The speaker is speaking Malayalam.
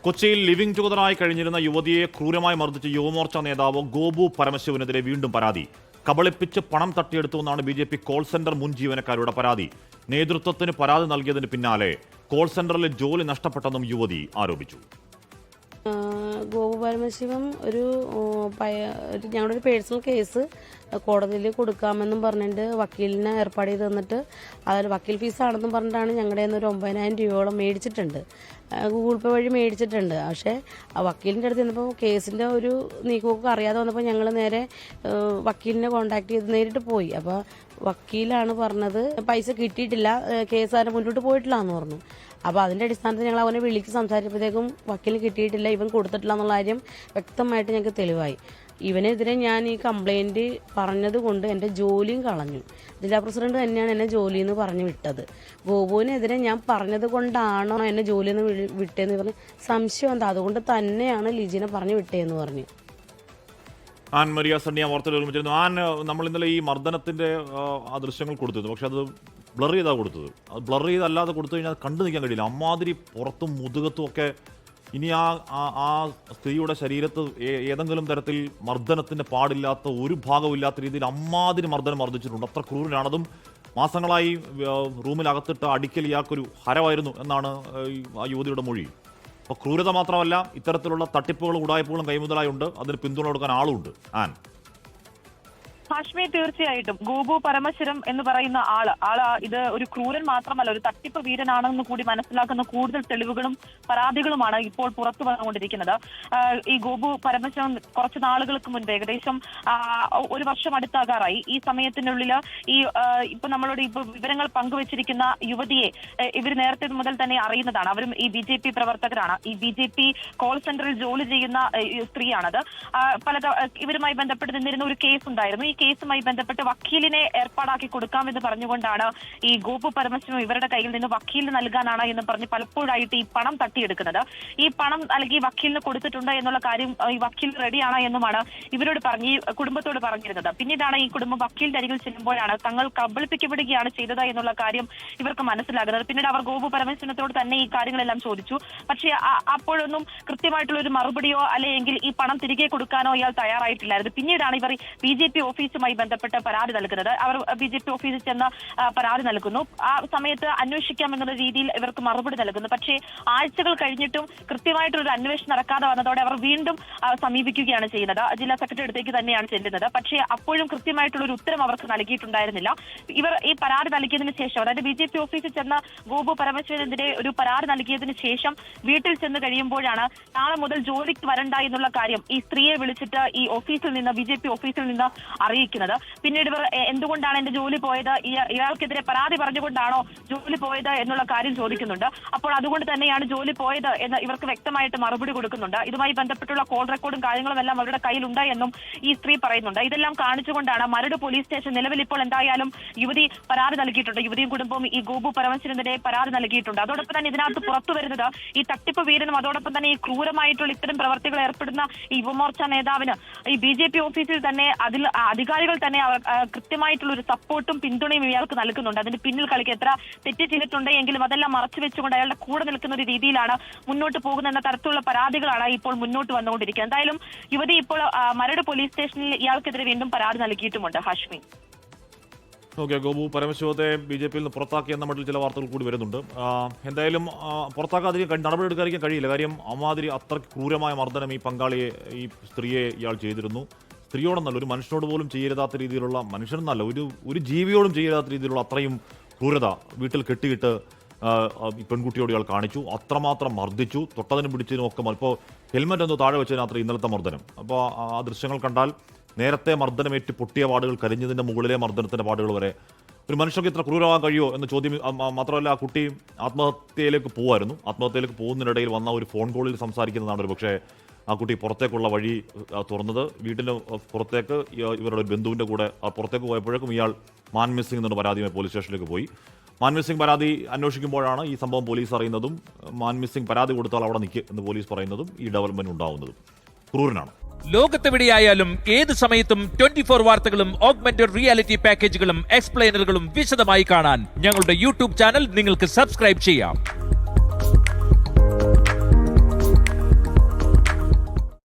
കൊച്ചിയിൽ ലിവിംഗ് ടുഗദറായി കഴിഞ്ഞിരുന്ന യുവതിയെ ക്രൂരമായി മർദ്ദിച്ച യുവമോർച്ച നേതാവ് ഗോപു പരമശിവനെതിരെ വീണ്ടും പരാതി. കബളിപ്പിച്ച് പണം തട്ടിയെടുത്തുവെന്നാണ് BJP കോൾ സെന്റർ മുൻ ജീവനക്കാരുടെ പരാതി. നേതൃത്വത്തിന് പരാതി നൽകിയതിന് പിന്നാലെ കോൾ സെന്ററിലെ ജോലി നഷ്ടപ്പെട്ടെന്നും യുവതി ആരോപിച്ചു. ഗോപു പരമശിവം ഞങ്ങളുടെ ഒരു പേഴ്സണൽ കേസ് കോടതിയിൽ കൊടുക്കാമെന്നും പറഞ്ഞിട്ട് വക്കീലിനെ ഏർപ്പാട് ചെയ്ത് തന്നിട്ട് അതിൽ വക്കീൽ ഫീസാണെന്നും പറഞ്ഞിട്ടാണ് ഞങ്ങളുടെ ഒരു 9,000 രൂപയോളം മേടിച്ചിട്ടുണ്ട്. ഗൂഗിൾ പേ വഴി മേടിച്ചിട്ടുണ്ട്. പക്ഷേ വക്കീലിൻ്റെ അടുത്ത് ചെന്നപ്പോൾ കേസിൻ്റെ ഒരു നീക്കമൊക്കെ അറിയാതെ വന്നപ്പോൾ ഞങ്ങൾ നേരെ വക്കീലിനെ കോൺടാക്ട് ചെയ്ത് നേരിട്ട് പോയി. അപ്പോൾ വക്കീലാണ് പറഞ്ഞത് പൈസ കിട്ടിയിട്ടില്ല, കേസ് ആരും മുന്നോട്ട് പോയിട്ടില്ല എന്ന് പറഞ്ഞു. അപ്പോൾ അതിൻ്റെ അടിസ്ഥാനത്തിൽ ഞങ്ങൾ അവനെ വിളിച്ച് സംസാരിച്ചപ്പോഴത്തേക്കും വക്കീലിന് കിട്ടിയിട്ടില്ല, ഇവൻ കൊടുത്തിട്ടില്ല എന്നുള്ള കാര്യം വ്യക്തമായിട്ട് ഞങ്ങൾക്ക് തെളിവായി. ഇവനെതിരെ ഞാൻ ഈ കംപ്ലൈൻറ്റ് പറഞ്ഞത് കൊണ്ട് എൻ്റെ ജോലിയും കളഞ്ഞു. ജില്ലാ പ്രസിഡന്റ് തന്നെയാണ് എന്നെ ജോലിയിൽ നിന്ന് പറഞ്ഞു വിട്ടത്. ഗോപുവിനെതിരെ ഞാൻ പറഞ്ഞത് കൊണ്ടാണോ എന്നെ ജോലിയിൽ നിന്ന് വിട്ടേന്ന് പറഞ്ഞ് സംശയം എന്താ, അതുകൊണ്ട് തന്നെയാണ് ലിജിനെ പറഞ്ഞു വിട്ടേന്ന് പറഞ്ഞു. ആൻ മരിയ സണ്ണിയ വാർത്തയിൽ ഒരുമിച്ചിരുന്നു. ആൻ, നമ്മൾ ഇന്നലെ ഈ മർദ്ദനത്തിൻ്റെ ആ ദൃശ്യങ്ങൾ കൊടുത്തിരുന്നു. പക്ഷെ അത് ബ്ലർ ചെയ്താണ് കൊടുത്തത്. അത് ബ്ലർ ചെയ്തല്ലാതെ കൊടുത്തു കഴിഞ്ഞാൽ കണ്ടു നിൽക്കാൻ കഴിയില്ല. അമ്മാതിരി പുറത്തും മുതുകത്തും ഒക്കെ. ഇനി ആ സ്ത്രീയുടെ ശരീരത്ത് ഏതെങ്കിലും തരത്തിൽ മർദ്ദനത്തിന് പാടില്ലാത്ത ഒരു ഭാഗമില്ലാത്ത രീതിയിൽ അമ്മാതിരി മർദ്ദനം മർദ്ദിച്ചിട്ടുണ്ട്. അത്ര ക്രൂരനാണതും. മാസങ്ങളായി റൂമിലകത്തിട്ട് അടിക്കൽ ഇയാൾക്കൊരു ഹരമായിരുന്നു എന്നാണ് ആ യുവതിയുടെ മൊഴി. അപ്പോൾ ക്രൂരത മാത്രമല്ല, ഇത്തരത്തിലുള്ള തട്ടിപ്പുകളും ഉടായ്പകളും കൈമുതലായുണ്ട്. അതിന് പിന്തുണ കൊടുക്കാൻ ആളുണ്ട്. ആൻ ഹാഷ്മി, തീർച്ചയായിട്ടും ഗോപു പരമശിവം എന്ന് പറയുന്ന ആള് ഇത് ഒരു ക്രൂരൻ മാത്രമല്ല, ഒരു തട്ടിപ്പ് വീരനാണെന്ന് കൂടി മനസ്സിലാക്കുന്ന കൂടുതൽ തെളിവുകളും പരാതികളുമാണ് ഇപ്പോൾ പുറത്തു വന്നുകൊണ്ടിരിക്കുന്നത്. ഈ ഗോപു പരമശിവം കുറച്ച് നാളുകൾക്ക് മുൻപ്, ഏകദേശം 1 വർഷം അടുത്താകാറായി. ഈ സമയത്തിനുള്ളിൽ ഇപ്പൊ നമ്മളോട് ഇപ്പൊ വിവരങ്ങൾ പങ്കുവച്ചിരിക്കുന്ന യുവതിയെ ഇവർ നേരത്തെ മുതൽ തന്നെ അറിയുന്നതാണ്. അവരും ഈ BJP പ്രവർത്തകരാണ്. ഈ BJP കോൾ സെന്ററിൽ ജോലി ചെയ്യുന്ന സ്ത്രീയാണത്. ഇവരുമായി ബന്ധപ്പെട്ട് നിന്നിരുന്ന ഒരു കേസ് ഉണ്ടായിരുന്നു. ഈ കേസുമായി ബന്ധപ്പെട്ട് വക്കീലിനെ ഏർപ്പാടാക്കി കൊടുക്കാമെന്ന് പറഞ്ഞുകൊണ്ടാണ് ഈ ഗോപു പരമശിവം ഇവരുടെ കയ്യിൽ നിന്ന് വക്കീലിന് നൽകാനാണ് എന്ന് പറഞ്ഞ് പലപ്പോഴായിട്ട് ഈ പണം തട്ടിയെടുക്കുന്നത്. ഈ പണം നൽകി വക്കീലിന് കൊടുത്തിട്ടുണ്ട് എന്നുള്ള കാര്യം ഈ വക്കീൽ റെഡിയാണ് എന്നുമാണ് ഇവരോട് ഈ കുടുംബത്തോട് പറഞ്ഞിരുന്നത്. പിന്നീടാണ് ഈ കുടുംബം വക്കീലിന്റെ അരികിൽ ചെല്ലുമ്പോഴാണ് തങ്ങൾ കബളിപ്പിക്കപ്പെടുകയാണ് ചെയ്തത് എന്നുള്ള കാര്യം ഇവർക്ക് മനസ്സിലാകുന്നത്. പിന്നീട് അവർ ഗോപു പരമശിവനത്തോട് തന്നെ ഈ കാര്യങ്ങളെല്ലാം ചോദിച്ചു. പക്ഷേ അപ്പോഴൊന്നും കൃത്യമായിട്ടുള്ള ഒരു മറുപടിയോ അല്ലെങ്കിൽ ഈ പണം തിരികെ കൊടുക്കാനോ ഇയാൾ തയ്യാറായിട്ടില്ലായിരുന്നു. പിന്നീടാണ് ഇവർ BJP ഓഫീസുമായി ബന്ധപ്പെട്ട് പരാതി നൽകുന്നത്. അവർ BJP ഓഫീസിൽ ചെന്ന് പരാതി നൽകുന്നു. ആ സമയത്ത് അന്വേഷിക്കാം എന്നുള്ള രീതിയിൽ ഇവർക്ക് മറുപടി നൽകുന്നു. പക്ഷേ ആഴ്ചകൾ കഴിഞ്ഞിട്ടും കൃത്യമായിട്ടൊരു അന്വേഷണം നടക്കാതെ വന്നതോടെ അവർ വീണ്ടും സമീപിക്കുകയാണ് ചെയ്യുന്നത്. ജില്ലാ സെക്രട്ടറി അടുത്തേക്ക് തന്നെയാണ് ചെല്ലുന്നത്. പക്ഷേ അപ്പോഴും കൃത്യമായിട്ടുള്ള ഒരു ഉത്തരം അവർക്ക് നൽകിയിട്ടുണ്ടായിരുന്നില്ല. ഇവർ ഈ പരാതി നൽകിയതിനു ശേഷം, അതായത് BJP ഓഫീസിൽ ചെന്ന് ഗോപു പരമശിവനെതിരെ ഒരു പരാതി നൽകിയതിനു ശേഷം വീട്ടിൽ ചെന്ന് കഴിയുമ്പോഴാണ് നാളെ മുതൽ ജോലിക്ക് വരണ്ട എന്നുള്ള കാര്യം ഈ സ്ത്രീയെ വിളിച്ചിട്ട് ഈ ഓഫീസിൽ നിന്ന് BJP ഓഫീസിൽ നിന്ന് അറിയിക്കുന്നത്. പിന്നീട് ഇവർ എന്തുകൊണ്ടാണ് എന്റെ ജോലി പോയത്, ഇയാൾക്കെതിരെ പരാതി പറഞ്ഞുകൊണ്ടാണോ ജോലി പോയത് എന്നുള്ള കാര്യം ചോദിക്കുന്നുണ്ട്. അപ്പോൾ അതുകൊണ്ട് തന്നെയാണ് ജോലി പോയത് എന്ന് ഇവർക്ക് വ്യക്തമായിട്ട് മറുപടി കൊടുക്കുന്നുണ്ട്. ഇതുമായി ബന്ധപ്പെട്ടുള്ള കോൾ റെക്കോർഡും കാര്യങ്ങളും എല്ലാം അവരുടെ കയ്യിലുണ്ട് എന്നും ഈ സ്ത്രീ പറയുന്നുണ്ട്. ഇതെല്ലാം കാണിച്ചുകൊണ്ടാണ് മരട് പോലീസ് സ്റ്റേഷൻ നിലവിൽ ഇപ്പോൾ എന്തായാലും യുവതി പരാതി നൽകിയിട്ടുണ്ട്. യുവതിയും കുടുംബവും ഈ ഗോപു പരമശിവനെതിരെ പരാതി നൽകിയിട്ടുണ്ട്. അതോടൊപ്പം തന്നെ ഇതിനകത്ത് പുറത്തു വരുന്നത് ഈ തട്ടിപ്പ് വീരനും അതോടൊപ്പം തന്നെ ഈ ക്രൂരമായിട്ടുള്ള ഇത്തരം പ്രവർത്തികൾ ഏർപ്പെടുന്ന ഈ യുവമോർച്ച നേതാവിന് ഈ BJP ഓഫീസിൽ തന്നെ അതിൽ അധികാരികൾ തന്നെ കൃത്യമായിട്ടുള്ള ഒരു സപ്പോർട്ടും പിന്തുണയും ഇയാൾക്ക് നൽകുന്നുണ്ട്. അതിന് പിന്നിൽ കളിക്ക് എത്ര തെറ്റ് ചെയ്തിട്ടുണ്ട് എങ്കിലും അതെല്ലാം മറച്ചു വെച്ചുകൊണ്ട് അയാളുടെ കൂടെ നിൽക്കുന്ന ഒരു രീതിയിലാണ് മുന്നോട്ട് പോകുന്ന എന്ന തരത്തിലുള്ള പരാതികളാണ് ഇപ്പോൾ മുന്നോട്ട് വന്നുകൊണ്ടിരിക്കുന്നത്. എന്തായാലും യുവതി ഇപ്പോൾ മരട് പോലീസ് സ്റ്റേഷനിൽ ഇയാൾക്കെതിരെ വീണ്ടും പരാതി നൽകിയിട്ടുമുണ്ട്. ഹാഷ്മി, ഓക്കെ. ഗോപു പരമശിവത്തെ BJPയിൽ നിന്ന് പുറത്താക്കി എന്ന മട്ടിൽ ചില വാർത്തകൾ കൂടി വരുന്നുണ്ട്. എന്തായാലും പുറത്താക്കാതിരിക്കാൻ നടപടിയെടുക്കാതിരിക്കാൻ കഴിയില്ല. കാര്യം അമ്മാതിരി അത്ര ക്രൂരമായ മർദ്ദനം ഈ പങ്കാളിയെ, ഈ സ്ത്രീയെ ഇയാൾ ചെയ്തിരുന്നു. സ്ത്രീയോടെന്നല്ല, ഒരു മനുഷ്യനോട് പോലും ചെയ്യരുതാത്ത രീതിയിലുള്ള, മനുഷ്യനെന്നല്ല ഒരു ജീവിയോടും ചെയ്യരുതാത്ത രീതിയിലുള്ള അത്രയും ക്രൂരത വീട്ടിൽ കെട്ടിയിട്ട് ഈ പെൺകുട്ടിയോട് ഇയാൾ കാണിച്ചു. അത്രമാത്രം മർദ്ദിച്ചു. തൊട്ടതിനും പിടിച്ചതിനും ഒക്കെ. ഇപ്പോൾ ഹെൽമെറ്റ് ഒന്ന് താഴെ വെച്ചതിന് അത്ര ഇന്നലത്തെ മർദ്ദനം. അപ്പോൾ ആ ദൃശ്യങ്ങൾ കണ്ടാൽ നേരത്തെ മർദ്ദനമേറ്റ് പൊട്ടിയ പാടുകൾ, കരിഞ്ഞതിൻ്റെ മുകളിലെ മർദ്ദനത്തിൻ്റെ പാടുകൾ വരെ. ഒരു മനുഷ്യർക്ക് ഇത്ര ക്രൂരമാകാൻ കഴിയുമോ എന്ന ചോദ്യം. മാത്രമല്ല, ആ കുട്ടി ആത്മഹത്യയിലേക്ക് പോകുമായിരുന്നു. ആത്മഹത്യയിലേക്ക് പോകുന്നതിനിടയിൽ വന്ന ഒരു ഫോൺ കോളിൽ സംസാരിക്കുന്നതാണ് ഒരു പക്ഷേ ആ കുട്ടി പുറത്തേക്കുള്ള വഴി തുറന്നത്. വീട്ടിന് പുറത്തേക്ക് ഇവരുടെ ഒരു ബന്ധുവിൻ്റെ കൂടെ പുറത്തേക്ക് പോയപ്പോഴേക്കും ഇയാൾ മാൻ മിസ്സിംഗ് എന്നുള്ള പരാതിയുമായി പോലീസ് സ്റ്റേഷനിലേക്ക് പോയി. മാൻ മിസ്സിംഗ് പരാതി അന്വേഷിക്കുമ്പോഴാണ് ഈ സംഭവം പോലീസ് അറിയുന്നതും മാൻ മിസ്സിംഗ് പരാതി കൊടുത്താൽ അവിടെ നിൽക്കുക എന്ന് പോലീസ് പറയുന്നതും ഈ ഡെവലപ്മെന്റ് ഉണ്ടാവുന്നതും. ക്രൂരനാണ്. ലോകത്തെവിടെയായാലും ഏത് സമയത്തും 24 വാർത്തകളും ഓഗ്മെന്റഡ് റിയാലിറ്റി പാക്കേജുകളും എക്സ്പ്ലെയിനറുകളും വിശദമായി കാണാൻ ഞങ്ങളുടെ YouTube ചാനൽ നിങ്ങൾക്ക് സബ്സ്ക്രൈബ് ചെയ്യാം.